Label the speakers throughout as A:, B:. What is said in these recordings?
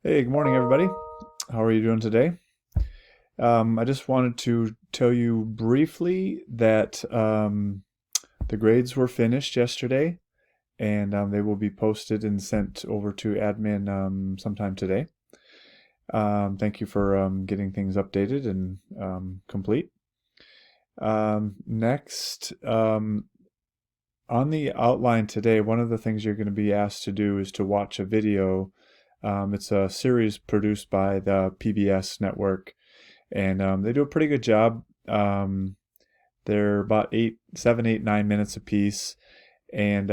A: Hey, good morning, everybody. How are you doing today? I just wanted to tell you briefly that the grades were finished yesterday, and they will be posted and sent over to admin sometime today. Thank you for getting things updated and complete. Next, on the outline today, one of the things you're going to be asked to do is to watch a video. It's a series produced by the PBS network, and they do a pretty good job. They're about 7, 8, 9 minutes apiece, and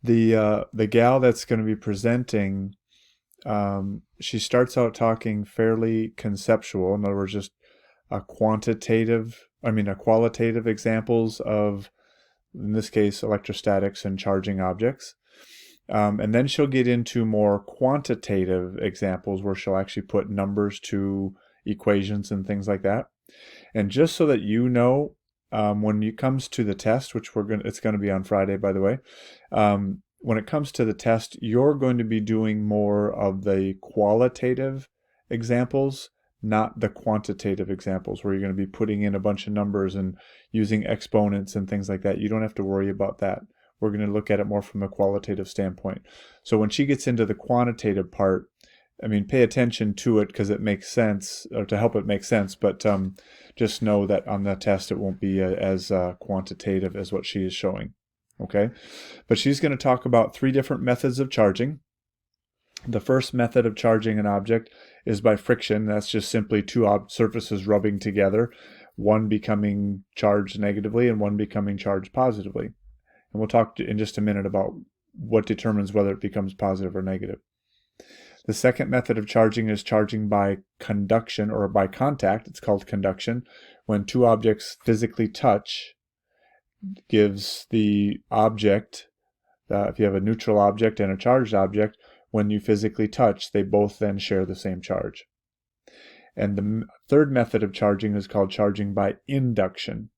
A: the gal that's going to be presenting, she starts out talking fairly conceptual. In other words, just a qualitative examples of, in this case, electrostatics and charging objects. And then she'll get into more quantitative examples where she'll actually put numbers to equations and things like that. And just so that you know, when it comes to the test, which it's going to be on Friday, by the way, when it comes to the test, you're going to be doing more of the qualitative examples, not the quantitative examples, where you're going to be putting in a bunch of numbers and using exponents and things like that. You don't have to worry about that. We're going to look at it more from a qualitative standpoint. So when she gets into the quantitative part, pay attention to it because it makes sense, or to help it make sense, but just know that on the test it won't be as quantitative as what she is showing. Okay? But she's going to talk about 3 different methods of charging. The first method of charging an object is by friction. That's just simply 2 surfaces rubbing together, one becoming charged negatively and one becoming charged positively. And we'll talk in just a minute about what determines whether it becomes positive or negative. The second method of charging is charging by conduction or by contact. It's called conduction. When 2 objects physically touch, gives the object, if you have a neutral object and a charged object, when you physically touch, they both then share the same charge. And the third method of charging is called charging by induction.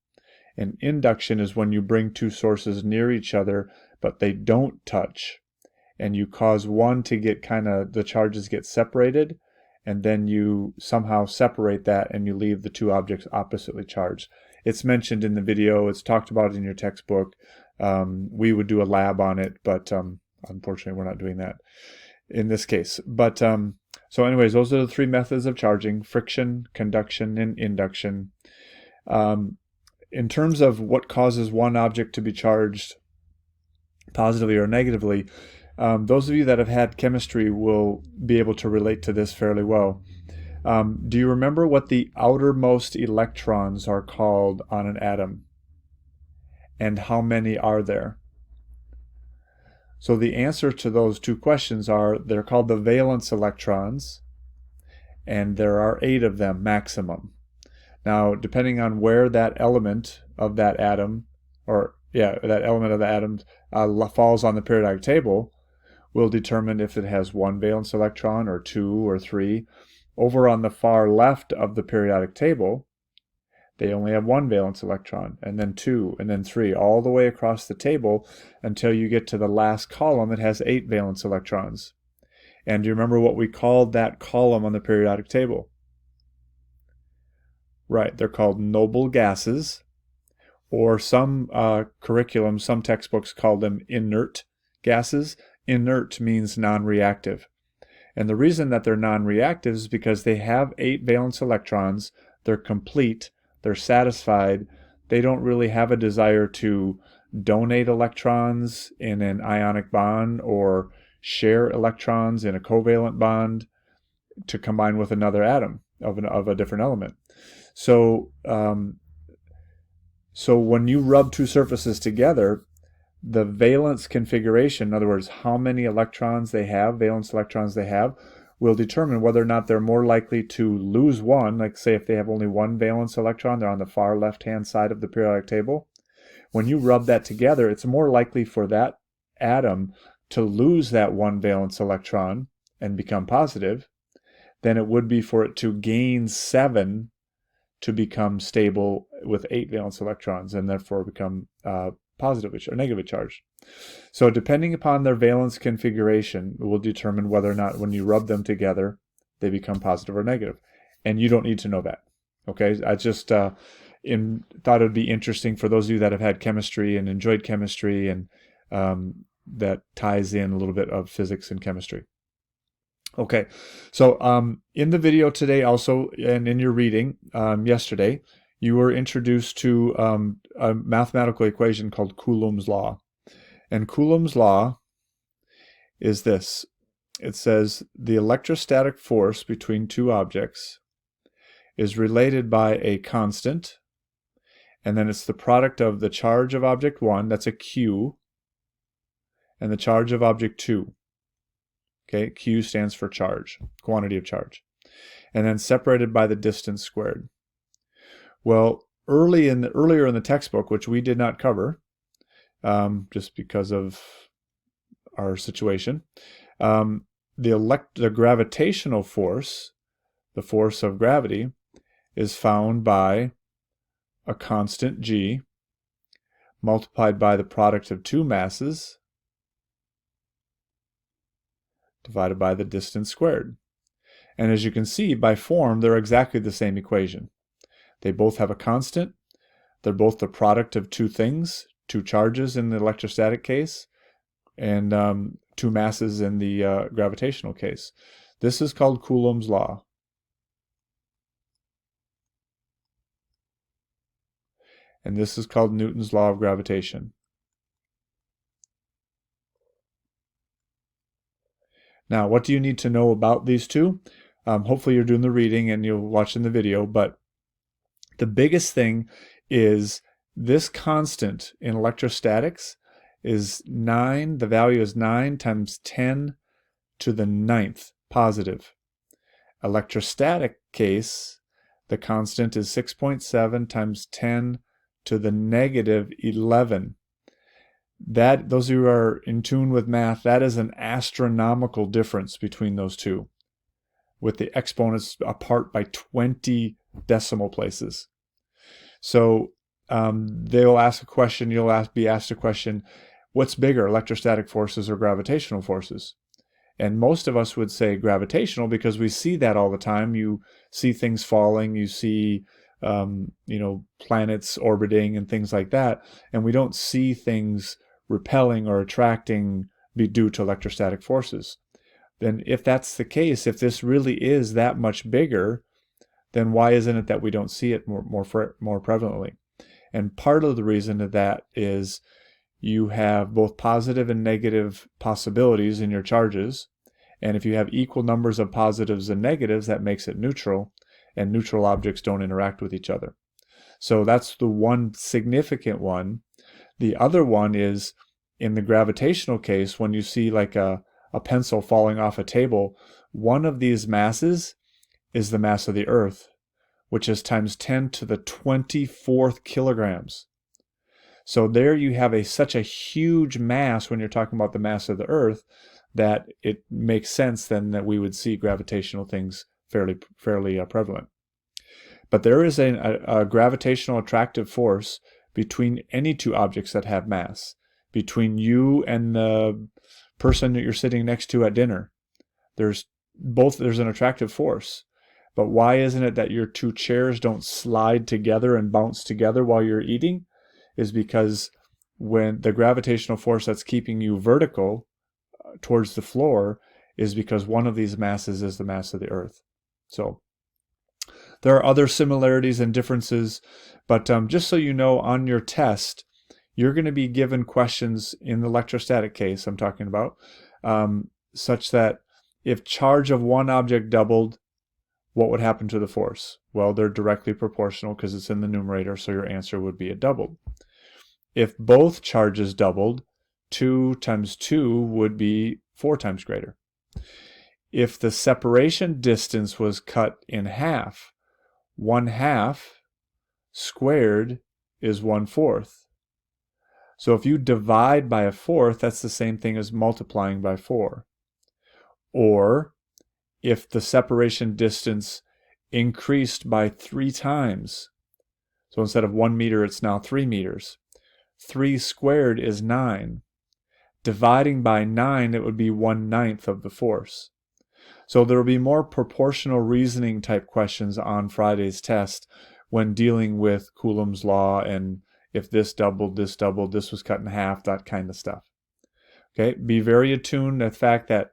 A: And induction is when you bring 2 sources near each other, but they don't touch. And you cause one to get the charges get separated, and then you somehow separate that and you leave the 2 objects oppositely charged. It's mentioned in the video. It's talked about in your textbook. We would do a lab on it, but unfortunately we're not doing that in this case. But so anyways, those are the 3 methods of charging: friction, conduction, and induction. In terms of what causes one object to be charged positively or negatively, those of you that have had chemistry will be able to relate to this fairly well. Do you remember what the outermost electrons are called on an atom? And how many are there? So the answer to those 2 questions are, they're called the valence electrons, and there are 8 of them maximum. Now, depending on where that element of that atom, falls on the periodic table, will determine if it has 1 valence electron or 2 or 3. Over on the far left of the periodic table, they only have 1 valence electron, and then 2, and then 3, all the way across the table until you get to the last column. It has 8 valence electrons. And do you remember what we called that column on the periodic table? Right, they're called noble gases, or some curriculums, some textbooks call them inert gases. Inert means non-reactive. And the reason that they're non-reactive is because they have 8 valence electrons, they're complete, they're satisfied, they don't really have a desire to donate electrons in an ionic bond or share electrons in a covalent bond to combine with another atom of a different element. So when you rub 2 surfaces together, the valence configuration, in other words, how many electrons they have, valence electrons they have, will determine whether or not they're more likely to lose one. Like, say, if they have only 1 valence electron, they're on the far left-hand side of the periodic table. When you rub that together, it's more likely for that atom to lose that 1 valence electron and become positive than it would be for it to gain 7 to become stable with 8 valence electrons and therefore become positively or negatively charged. So depending upon their valence configuration, it will determine whether or not when you rub them together, they become positive or negative. And you don't need to know that. Okay, I just thought it would be interesting for those of you that have had chemistry and enjoyed chemistry, and that ties in a little bit of physics and chemistry. Okay, so in the video today also, and in your reading yesterday, you were introduced to a mathematical equation called Coulombs law. And Coulombs law is this. It says the electrostatic force between two objects is related by a constant, and then it's the product of the charge of object 1, that's a Q, and the charge of object 2. Okay, Q stands for charge, quantity of charge. And then separated by the distance squared. Well, earlier in the textbook, which we did not cover, just because of our situation, the gravitational force, the force of gravity, is found by a constant G multiplied by the product of two masses divided by the distance squared. And as you can see, by form, they're exactly the same equation. They both have a constant. They're both the product of two things, two charges in the electrostatic case, and two masses in the gravitational case. This is called Coulomb's law. And this is called Newton's law of gravitation. Now, what do you need to know about these two? Hopefully you're doing the reading and you're watching the video, but the biggest thing is this constant in electrostatics is 9, the value is 9 times 10 to the 9th positive. Electrostatic case, the constant is 6.7 times 10 to the negative 11. That, those who are in tune with math, that is an astronomical difference between those two, with the exponents apart by 20 decimal places. So they'll ask a question, you'll be asked a question, what's bigger, electrostatic forces or gravitational forces? And most of us would say gravitational because we see that all the time. You see things falling, you see planets orbiting and things like that, and we don't see things repelling or attracting be due to electrostatic forces. Then if that's the case, if this really is that much bigger, then why isn't it that we don't see it more prevalently? And part of the reason of that is you have both positive and negative possibilities in your charges, and if you have equal numbers of positives and negatives, that makes it neutral, and neutral objects don't interact with each other. So that's the one significant one. The other one is in the gravitational case, when you see like a pencil falling off a table, one of these masses is the mass of the Earth, which is times 10 to the 24th kilograms. So there you have such a huge mass when you're talking about the mass of the Earth that it makes sense then that we would see gravitational things fairly prevalent. But there is a gravitational attractive force between any two objects that have mass, between you and the person that you're sitting next to at dinner. There's an attractive force. But why isn't it that your two chairs don't slide together and bounce together while you're eating? Is because when the gravitational force that's keeping you vertical towards the floor is because one of these masses is the mass of the Earth. So there are other similarities and differences, but just so you know, on your test, you're going to be given questions in the electrostatic case I'm talking about, such that if charge of one object doubled, what would happen to the force? Well, they're directly proportional because it's in the numerator, so your answer would be it doubled. If both charges doubled, 2 times 2 would be 4 times greater. If the separation distance was cut in half, 1/2 squared is 1/4. So if you divide by 1/4, that's the same thing as multiplying by 4. Or if the separation distance increased by 3 times, so instead of 1 meter, it's now 3 meters. 3 squared is 9. dividing by 9, it would be 1/9 of the force. So there will be more proportional reasoning type questions on Friday's test when dealing with Coulomb's law and if this doubled, this was cut in half, that kind of stuff. Okay, be very attuned to the fact that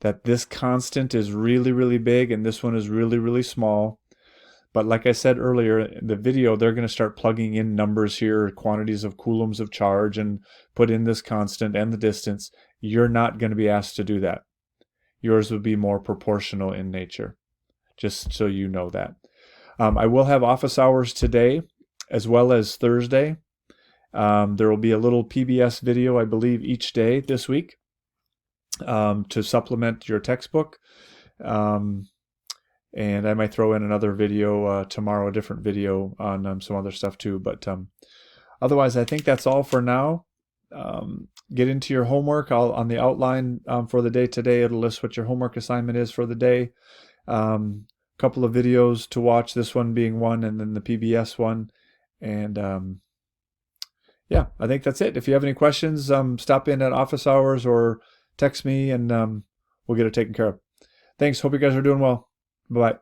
A: that this constant is really, really big and this one is really, really small. But like I said earlier in the video, they're going to start plugging in numbers here, quantities of coulombs of charge, and put in this constant and the distance. You're not going to be asked to do that. Yours would be more proportional in nature, just so you know that. I will have office hours today as well as Thursday. There will be a little PBS video, I believe, each day this week to supplement your textbook. And I might throw in another video tomorrow, a different video on some other stuff too. But otherwise, I think that's all for now. Get into your homework. On the outline for the day today, it'll list what your homework assignment is for the day. Couple of videos to watch, this one being one, and then the PBS one. And yeah, I think that's it. If you have any questions, stop in at office hours or text me, and we'll get it taken care of. Thanks. Hope you guys are doing well. Bye-bye.